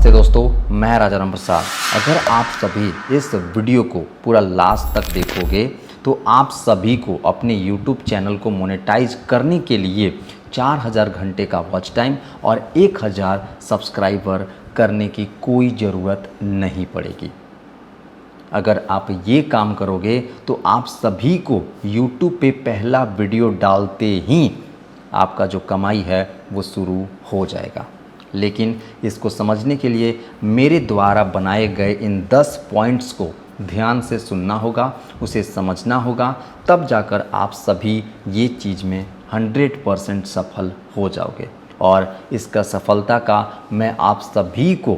नमस्ते दोस्तों, मैं राजा राम प्रसाद। अगर आप सभी इस वीडियो को पूरा लास्ट तक देखोगे तो आप सभी को अपने YouTube चैनल को मोनेटाइज करने के लिए 4000 घंटे का वॉच टाइम और 1000 सब्सक्राइबर करने की कोई ज़रूरत नहीं पड़ेगी। अगर आप ये काम करोगे तो आप सभी को YouTube पे पहला वीडियो डालते ही आपका जो कमाई है वो शुरू हो जाएगा। लेकिन इसको समझने के लिए मेरे द्वारा बनाए गए इन 10 पॉइंट्स को ध्यान से सुनना होगा, उसे समझना होगा, तब जाकर आप सभी ये चीज़ में 100% सफल हो जाओगे। और इसका सफलता का मैं आप सभी को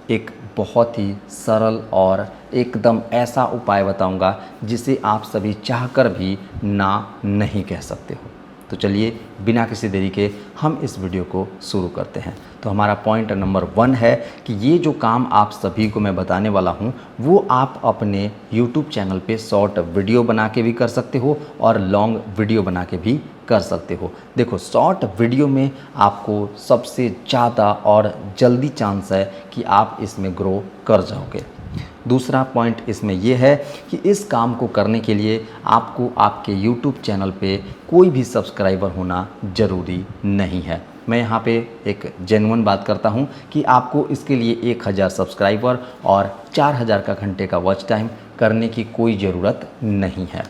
एक बहुत ही सरल और एकदम ऐसा उपाय बताऊंगा जिसे आप सभी चाहकर भी ना नहीं कह सकते हो। तो चलिए बिना किसी देरी के हम इस वीडियो को शुरू करते हैं। तो हमारा पॉइंट नंबर 1 है कि ये जो काम आप सभी को मैं बताने वाला हूँ वो आप अपने YouTube चैनल पे शॉर्ट वीडियो बना के भी कर सकते हो और लॉन्ग वीडियो बना के भी कर सकते हो। देखो, शॉर्ट वीडियो में आपको सबसे ज़्यादा और जल्दी चांस है कि आप इसमें ग्रो कर जाओगे। दूसरा पॉइंट इसमें यह है कि इस काम को करने के लिए आपको आपके YouTube चैनल पे कोई भी सब्सक्राइबर होना ज़रूरी नहीं है। मैं यहाँ पे एक जेन्युइन बात करता हूँ कि आपको इसके लिए 1000 सब्सक्राइबर और 4000 का घंटे का वॉच टाइम करने की कोई ज़रूरत नहीं है।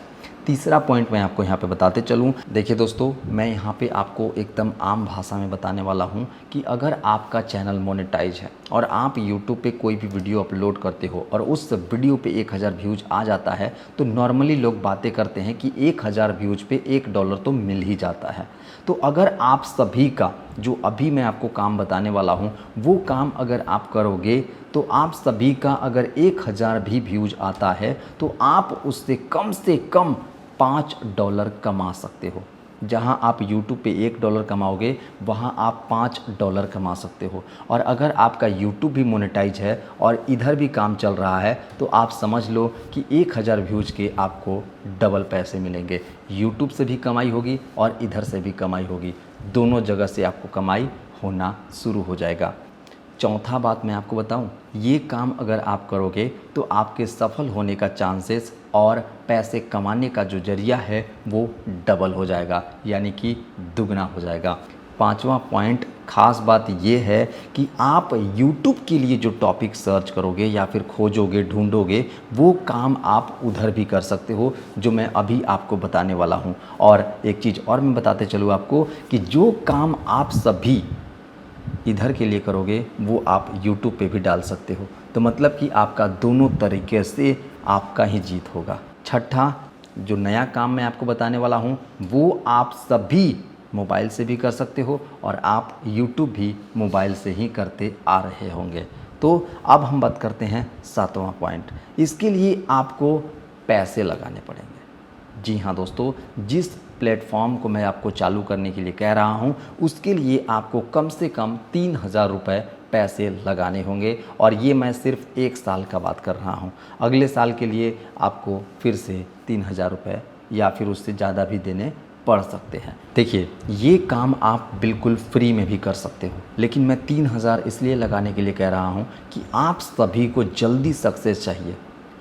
तीसरा पॉइंट मैं आपको यहाँ पे बताते चलूँ। देखिए दोस्तों, मैं यहाँ पे आपको एकदम आम भाषा में बताने वाला हूँ कि अगर आपका चैनल मोनेटाइज है और आप YouTube पे कोई भी वीडियो अपलोड करते हो और उस वीडियो पे 1000 व्यूज़ आ जाता है तो नॉर्मली लोग बातें करते हैं कि 1000 व्यूज़ पे $1 तो मिल ही जाता है। तो अगर आप सभी का जो अभी मैं आपको काम बताने वाला हूँ वो काम अगर आप करोगे तो आप सभी का अगर 1000 भी व्यूज़ आता है तो आप उससे कम $5 कमा सकते हो। जहां आप YouTube पे $1 कमाओगे वहां आप $5 कमा सकते हो। और अगर आपका YouTube भी मोनेटाइज है और इधर भी काम चल रहा है तो आप समझ लो कि 1000 व्यूज़ के आपको डबल पैसे मिलेंगे। YouTube से भी कमाई होगी और इधर से भी कमाई होगी, दोनों जगह से आपको कमाई होना शुरू हो जाएगा। चौथा बात मैं आपको बताऊं, ये काम अगर आप करोगे तो आपके सफल होने का चांसेस और पैसे कमाने का जो जरिया है वो डबल हो जाएगा, यानी कि दुगना हो जाएगा। पांचवा पॉइंट, खास बात ये है कि आप YouTube के लिए जो टॉपिक सर्च करोगे या फिर खोजोगे, ढूंढोगे, वो काम आप उधर भी कर सकते हो जो मैं अभी आपको बताने वाला हूँ। और एक चीज़ और मैं बताते चलूँ आपको कि जो काम आप सभी इधर के लिए करोगे वो आप YouTube पे भी डाल सकते हो। तो मतलब कि आपका दोनों तरीके से आपका ही जीत होगा। छठा, जो नया काम मैं आपको बताने वाला हूँ वो आप सभी मोबाइल से भी कर सकते हो और आप YouTube भी मोबाइल से ही करते आ रहे होंगे। तो अब हम बात करते हैं 7वां पॉइंट। इसके लिए आपको पैसे लगाने पड़ेंगे। जी हाँ दोस्तों, जिस प्लेटफॉर्म को मैं आपको चालू करने के लिए कह रहा हूँ उसके लिए आपको कम से कम 3000 रुपये पैसे लगाने होंगे। और ये मैं सिर्फ 1 साल का बात कर रहा हूँ। अगले साल के लिए आपको फिर से 3000 रुपये या फिर उससे ज़्यादा भी देने पड़ सकते हैं। देखिए, ये काम आप बिल्कुल फ्री में भी कर सकते हो, लेकिन मैं 3000 इसलिए लगाने के लिए कह रहा हूँ कि आप सभी को जल्दी सक्सेस चाहिए।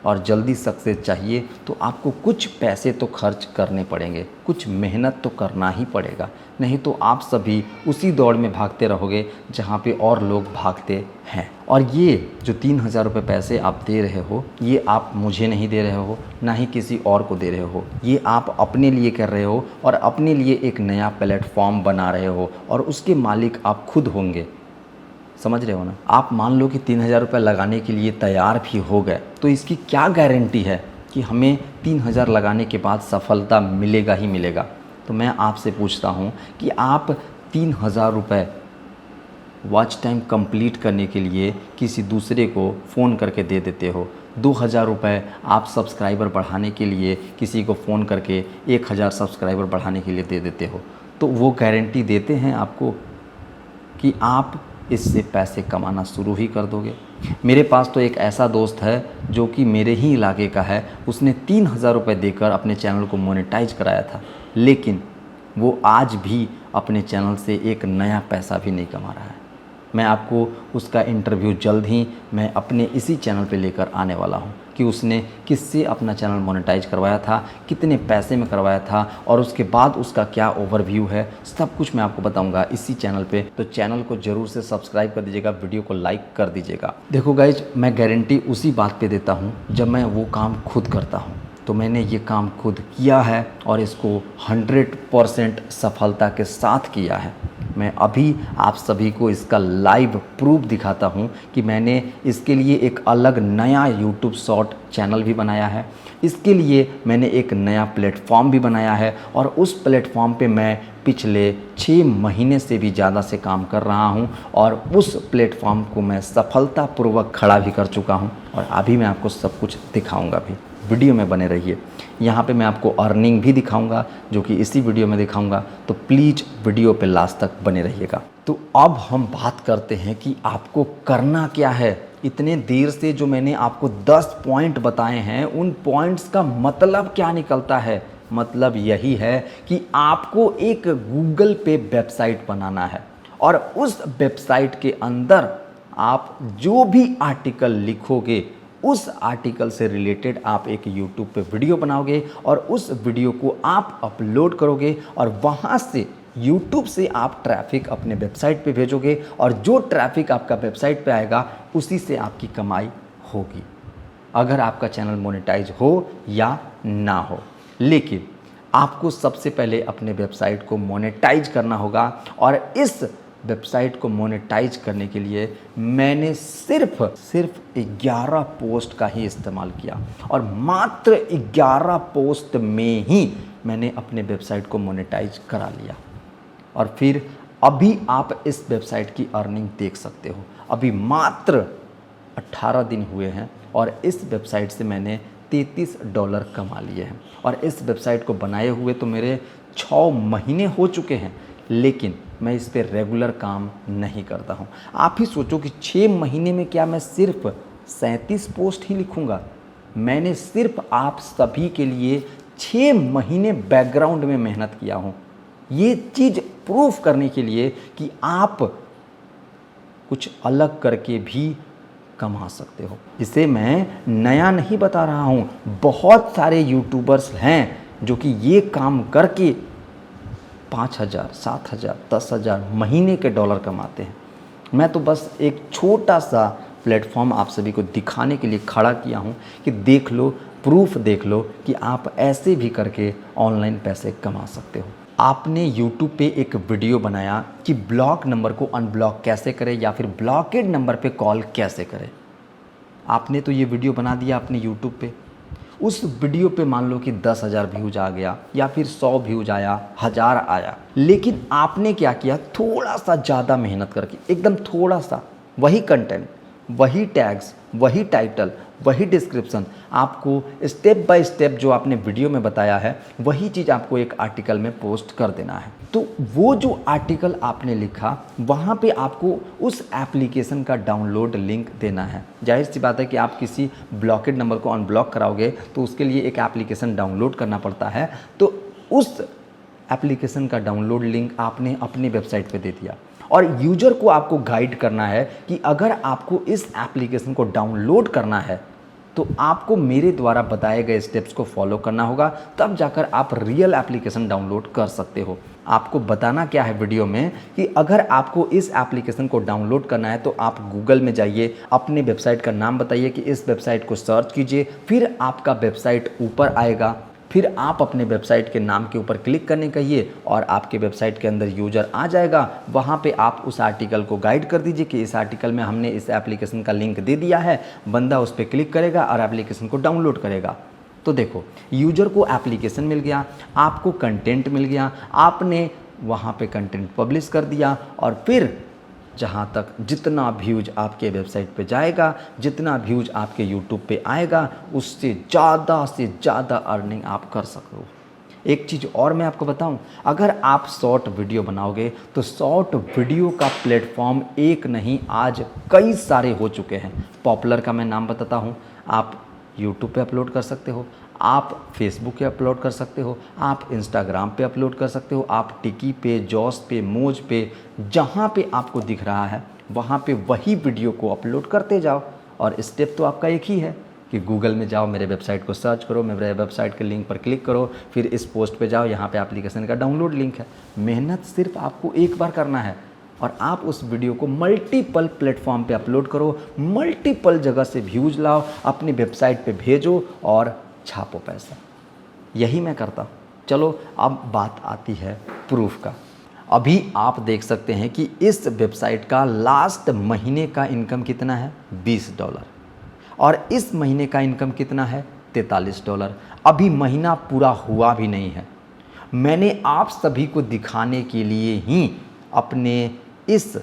और जल्दी सक्सेस चाहिए तो आपको कुछ पैसे तो खर्च करने पड़ेंगे, कुछ मेहनत तो करना ही पड़ेगा, नहीं तो आप सभी उसी दौड़ में भागते रहोगे जहाँ पे और लोग भागते हैं। और ये जो 3000 रुपये पैसे आप दे रहे हो ये आप मुझे नहीं दे रहे हो, ना ही किसी और को दे रहे हो, ये आप अपने लिए कर रहे हो और अपने लिए एक नया प्लेटफॉर्म बना रहे हो और उसके मालिक आप खुद होंगे। समझ रहे हो ना? आप मान लो कि 3000 रुपये लगाने के लिए तैयार भी हो गए तो इसकी क्या गारंटी है कि हमें 3000 लगाने के बाद सफलता मिलेगा ही मिलेगा। तो मैं आपसे पूछता हूँ कि आप 3000 रुपये वॉच टाइम कंप्लीट करने के लिए किसी दूसरे को फ़ोन करके दे देते हो, 2000 रुपये आप सब्सक्राइबर बढ़ाने के लिए किसी को फ़ोन करके 1000 सब्सक्राइबर बढ़ाने के लिए दे देते हो, तो वो गारंटी देते हैं आपको कि आप इससे पैसे कमाना शुरू ही कर दोगे। मेरे पास तो एक ऐसा दोस्त है जो कि मेरे ही इलाके का है, उसने 3000 रुपये देकर अपने चैनल को मोनेटाइज कराया था, लेकिन वो आज भी अपने चैनल से एक नया पैसा भी नहीं कमा रहा है। मैं आपको उसका इंटरव्यू जल्द ही मैं अपने इसी चैनल पे लेकर आने वाला हूँ कि उसने किससे अपना चैनल मोनेटाइज करवाया था, कितने पैसे में करवाया था और उसके बाद उसका क्या ओवरव्यू है, सब कुछ मैं आपको बताऊंगा इसी चैनल पे। तो चैनल को ज़रूर से सब्सक्राइब कर दीजिएगा, वीडियो को लाइक कर दीजिएगा। देखो गाइज, मैं गारंटी उसी बात पे देता हूँ जब मैं वो काम खुद करता हूँ। तो मैंने ये काम खुद किया है और इसको 100% सफलता के साथ किया है। मैं अभी आप सभी को इसका लाइव प्रूफ दिखाता हूँ कि मैंने इसके लिए एक अलग नया YouTube शॉर्ट चैनल भी बनाया है। इसके लिए मैंने एक नया प्लेटफॉर्म भी बनाया है और उस प्लेटफॉर्म पे मैं पिछले 6 महीने से भी ज़्यादा से काम कर रहा हूँ और उस प्लेटफॉर्म को मैं सफलतापूर्वक खड़ा भी कर चुका हूँ और अभी मैं आपको सब कुछ दिखाऊँगा भी। वीडियो में बने रहिए। यहाँ पे मैं आपको अर्निंग भी दिखाऊंगा जो कि इसी वीडियो में दिखाऊंगा, तो प्लीज़ वीडियो पे लास्ट तक बने रहिएगा। तो अब हम बात करते हैं कि आपको करना क्या है। इतने देर से जो मैंने आपको 10 पॉइंट बताए हैं, उन पॉइंट्स का मतलब क्या निकलता है? मतलब यही है कि आपको एक गूगल पे वेबसाइट बनाना है और उस वेबसाइट के अंदर आप जो भी आर्टिकल लिखोगे उस आर्टिकल से रिलेटेड आप एक YouTube पे वीडियो बनाओगे और उस वीडियो को आप अपलोड करोगे और वहाँ से YouTube से आप ट्रैफिक अपने वेबसाइट पे भेजोगे और जो ट्रैफिक आपका वेबसाइट पे आएगा उसी से आपकी कमाई होगी, अगर आपका चैनल मोनेटाइज हो या ना हो। लेकिन आपको सबसे पहले अपने वेबसाइट को मोनेटाइज करना होगा और इस वेबसाइट को मोनेटाइज करने के लिए मैंने सिर्फ 11 पोस्ट का ही इस्तेमाल किया और मात्र 11 पोस्ट में ही मैंने अपने वेबसाइट को मोनेटाइज करा लिया। और फिर अभी आप इस वेबसाइट की अर्निंग देख सकते हो। अभी मात्र 18 दिन हुए हैं और इस वेबसाइट से मैंने $33 कमा लिए हैं और इस वेबसाइट को बनाए हुए तो मेरे 6 महीने हो चुके हैं, लेकिन मैं इस पर रेगुलर काम नहीं करता हूँ। आप ही सोचो कि 6 महीने में क्या मैं सिर्फ 37 पोस्ट ही लिखूँगा? मैंने सिर्फ आप सभी के लिए 6 महीने बैकग्राउंड में मेहनत किया हूँ, ये चीज़ प्रूफ करने के लिए कि आप कुछ अलग करके भी कमा सकते हो। इसे मैं नया नहीं बता रहा हूँ, बहुत सारे यूट्यूबर्स हैं जो कि ये काम करके 5,000, 7,000, 10,000 महीने के डॉलर कमाते हैं। मैं तो बस एक छोटा सा प्लेटफॉर्म आप सभी को दिखाने के लिए खड़ा किया हूँ कि देख लो, प्रूफ देख लो कि आप ऐसे भी करके ऑनलाइन पैसे कमा सकते हो। आपने YouTube पे एक वीडियो बनाया कि ब्लॉक नंबर को अनब्लॉक कैसे करें या फिर ब्लॉकेड नंबर पे कॉल कैसे करें। आपने तो ये वीडियो बना दिया अपने YouTube पे। उस वीडियो पे मान लो कि 10,000 व्यूज आ गया या फिर 100 व्यूज आया, 1000 आया, लेकिन आपने क्या किया? थोड़ा सा ज़्यादा मेहनत करके, एकदम थोड़ा सा, वही कंटेंट, वही टैग्स, वही टाइटल, वही डिस्क्रिप्शन, आपको स्टेप बाय स्टेप जो आपने वीडियो में बताया है वही चीज़ आपको एक आर्टिकल में पोस्ट कर देना है। तो वो जो आर्टिकल आपने लिखा वहाँ पे आपको उस एप्लीकेशन का डाउनलोड लिंक देना है। जाहिर सी बात है कि आप किसी ब्लॉकेड नंबर को अनब्लॉक कराओगे तो उसके लिए एक एप्लीकेशन डाउनलोड करना पड़ता है। तो उस एप्लीकेशन का डाउनलोड लिंक आपने अपनी वेबसाइट पे दे दिया और यूजर को आपको गाइड करना है कि अगर आपको इस एप्लीकेशन को डाउनलोड करना है तो आपको मेरे द्वारा बताए गए स्टेप्स को फॉलो करना होगा, तब जाकर आप रियल एप्लीकेशन डाउनलोड कर सकते हो। आपको बताना क्या है वीडियो में कि अगर आपको इस एप्लीकेशन को डाउनलोड करना है तो आप गूगल में जाइए, अपने वेबसाइट का नाम बताइए कि इस वेबसाइट को सर्च कीजिए, फिर आपका वेबसाइट ऊपर आएगा, फिर आप अपने वेबसाइट के नाम के ऊपर क्लिक करने कहिए और आपके वेबसाइट के अंदर यूज़र आ जाएगा। वहाँ पे आप उस आर्टिकल को गाइड कर दीजिए कि इस आर्टिकल में हमने इस एप्लीकेशन का लिंक दे दिया है, बंदा उस पर क्लिक करेगा और एप्लीकेशन को डाउनलोड करेगा। तो देखो, यूजर को एप्लीकेशन मिल गया, आपको कंटेंट मिल गया, आपने वहाँ पे कंटेंट पब्लिश कर दिया और फिर जहाँ तक जितना व्यूज आपके वेबसाइट पे जाएगा, जितना व्यूज आपके यूट्यूब पे आएगा, उससे ज़्यादा अर्निंग आप कर सकते हो। एक चीज़ और मैं आपको बताऊं, अगर आप शॉर्ट वीडियो बनाओगे तो शॉर्ट वीडियो का प्लेटफॉर्म एक नहीं, आज कई सारे हो चुके हैं। पॉपुलर का मैं नाम बताता हूं, आप यूट्यूब पे अपलोड कर सकते हो, आप फेसबुक पे अपलोड कर सकते हो, आप इंस्टाग्राम पे अपलोड कर सकते हो, आप टिकी पे, जॉस पे, मोज पे, जहाँ पे आपको दिख रहा है वहाँ पे वही वीडियो को अपलोड करते जाओ। और स्टेप तो आपका एक ही है कि गूगल में जाओ, मेरे वेबसाइट को सर्च करो, मेरे वेबसाइट के लिंक पर क्लिक करो, फिर इस पोस्ट पे जाओ, यहाँ पे एप्लीकेशन का डाउनलोड लिंक है। मेहनत सिर्फ आपको एक बार करना है और आप उस वीडियो को मल्टीपल प्लेटफॉर्म पे अपलोड करो, मल्टीपल जगह से व्यूज़ लाओ, अपनी वेबसाइट पे भेजो और छापो पैसा। यही मैं करता हूँ। चलो अब बात आती है प्रूफ का। अभी आप देख सकते हैं कि इस वेबसाइट का लास्ट महीने का इनकम कितना है, $20, और इस महीने का इनकम कितना है, $43। अभी महीना पूरा हुआ भी नहीं है। मैंने आप सभी को दिखाने के लिए ही अपने इस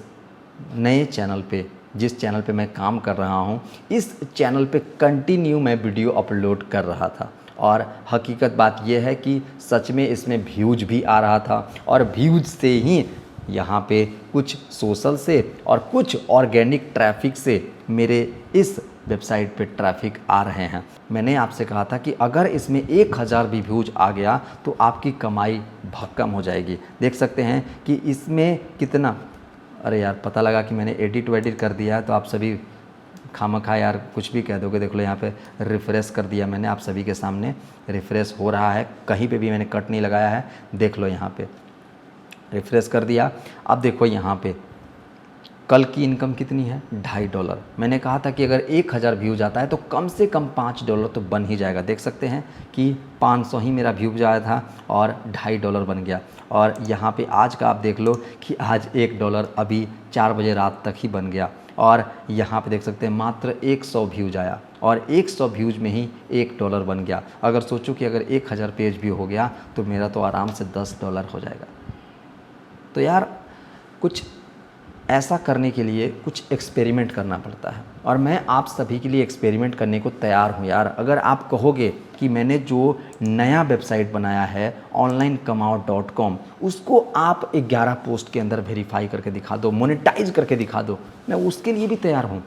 नए चैनल पे, जिस चैनल पे मैं काम कर रहा हूँ, इस चैनल पे कंटिन्यू मैं वीडियो अपलोड कर रहा था। और हकीकत बात यह है कि सच में इसमें व्यूज भी आ रहा था, और व्यूज से ही यहाँ पे कुछ सोशल से और कुछ ऑर्गेनिक ट्रैफिक से मेरे इस वेबसाइट पे ट्रैफिक आ रहे हैं। मैंने आपसे कहा था कि अगर इसमें 1000 भी व्यूज आ गया तो आपकी कमाई भक्कम हो जाएगी। देख सकते हैं कि इसमें कितना, अरे यार पता लगा कि मैंने एडिट कर दिया है तो आप सभी खामखा यार कुछ भी कह दोगे। देख लो यहाँ पे रिफ़्रेश कर दिया मैंने, आप सभी के सामने रिफ़्रेश हो रहा है, कहीं पे भी मैंने कट नहीं लगाया है। देख लो यहाँ पे रिफ़्रेश कर दिया। अब देखो यहाँ पे कल की इनकम कितनी है, $2.5। मैंने कहा था कि अगर 1000 व्यूज आता है तो कम से कम $5 तो बन ही जाएगा। देख सकते हैं कि 500 ही मेरा व्यूज आया था और $2.5 बन गया। और यहाँ पे आज का आप देख लो कि आज $1 अभी 4 बजे रात तक ही बन गया। और यहाँ पे देख सकते हैं मात्र 100 व्यूज आया और 100 व्यूज में ही $1 बन गया। अगर सोचो कि अगर 1000 पेज भी हो गया तो मेरा तो आराम से $10 हो जाएगा। तो यार कुछ ऐसा करने के लिए कुछ एक्सपेरिमेंट करना पड़ता है और मैं आप सभी के लिए एक्सपेरिमेंट करने को तैयार हूँ यार। अगर आप कहोगे कि मैंने जो नया वेबसाइट बनाया है onlinekamaao.com, उसको आप 11 पोस्ट के अंदर वेरीफाई करके दिखा दो, मोनेटाइज करके दिखा दो, मैं उसके लिए भी तैयार हूँ।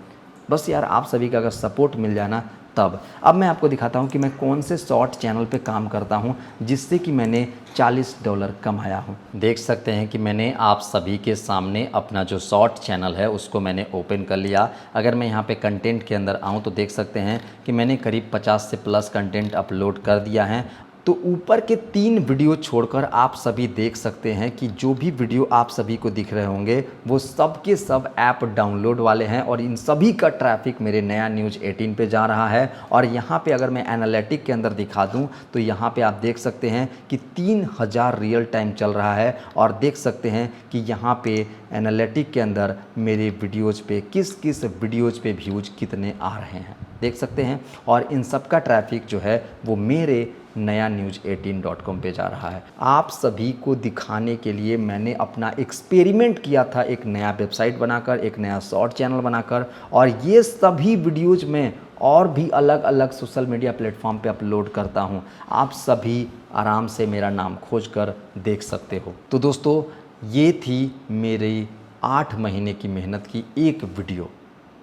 बस यार आप सभी का अगर सपोर्ट मिल जाए ना तब। अब मैं आपको दिखाता हूँ कि मैं कौन से शॉर्ट चैनल पे काम करता हूँ जिससे कि मैंने $40 कमाया हूँ। देख सकते हैं कि मैंने आप सभी के सामने अपना जो शॉर्ट चैनल है उसको मैंने ओपन कर लिया। अगर मैं यहाँ पे कंटेंट के अंदर आऊँ तो देख सकते हैं कि मैंने करीब 50 से प्लस कंटेंट अपलोड कर दिया है। तो ऊपर के 3 वीडियो छोड़कर आप सभी देख सकते हैं कि जो भी वीडियो आप सभी को दिख रहे होंगे वो सब के सब ऐप डाउनलोड वाले हैं और इन सभी का ट्रैफिक मेरे नया न्यूज़ 18 पे जा रहा है। और यहाँ पे अगर मैं एनालिटिक के अंदर दिखा दूँ तो यहाँ पे आप देख सकते हैं कि 3000 रियल टाइम चल रहा है और देख सकते हैं कि यहाँ पे एनालिटिक के अंदर मेरे वीडियोज़ पे किस किस वीडियोज़ पे व्यूज कितने आ रहे हैं देख सकते हैं। और इन सब का ट्रैफिक जो है वो मेरे नया न्यूज़18.com पे जा रहा है। आप सभी को दिखाने के लिए मैंने अपना एक्सपेरिमेंट किया था, एक नया वेबसाइट बनाकर, एक नया शॉर्ट चैनल बनाकर, और ये सभी वीडियोज़ में और भी अलग अलग सोशल मीडिया प्लेटफॉर्म पे अपलोड करता हूँ। आप सभी आराम से मेरा नाम खोज कर देख सकते हो। तो दोस्तों ये थी मेरी 8 महीने की मेहनत की एक वीडियो।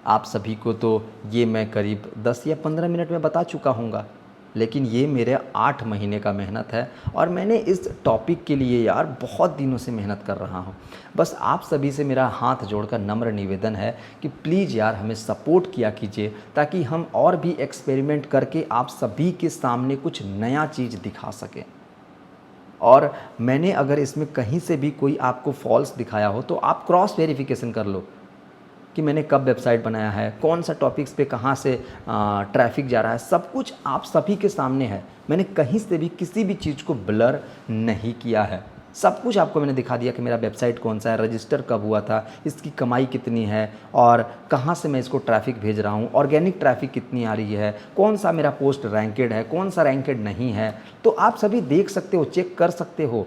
आप सभी को तो ये मैं करीब 10 या 15 मिनट में बता चुका हूँगा, लेकिन ये मेरे 8 महीने का मेहनत है और मैंने इस टॉपिक के लिए यार बहुत दिनों से मेहनत कर रहा हूँ। बस आप सभी से मेरा हाथ जोड़कर नम्र निवेदन है कि प्लीज़ यार हमें सपोर्ट किया कीजिए ताकि हम और भी एक्सपेरिमेंट करके आप सभी के सामने कुछ नया चीज़ दिखा सकें। और मैंने अगर इसमें कहीं से भी कोई आपको फॉल्स दिखाया हो तो आप क्रॉस वेरिफिकेशन कर लो कि मैंने कब वेबसाइट बनाया है, कौन सा टॉपिक्स पे कहाँ से ट्रैफिक जा रहा है, सब कुछ आप सभी के सामने है। मैंने कहीं से भी किसी भी चीज़ को ब्लर नहीं किया है। सब कुछ आपको मैंने दिखा दिया कि मेरा वेबसाइट कौन सा है, रजिस्टर कब हुआ था, इसकी कमाई कितनी है और कहाँ से मैं इसको ट्रैफिक भेज रहा हूँ, ऑर्गेनिक ट्रैफिक कितनी आ रही है, कौन सा मेरा पोस्ट रैंकेड है, कौन सा रैंकेड नहीं है। तो आप सभी देख सकते हो, चेक कर सकते हो।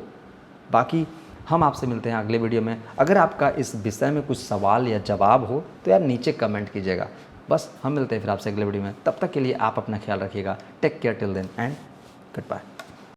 बाकी हम आपसे मिलते हैं अगले वीडियो में। अगर आपका इस विषय में कुछ सवाल या जवाब हो तो यार नीचे कमेंट कीजिएगा। बस हम मिलते हैं फिर आपसे अगले वीडियो में। तब तक के लिए आप अपना ख्याल रखिएगा। Take care till then and good bye.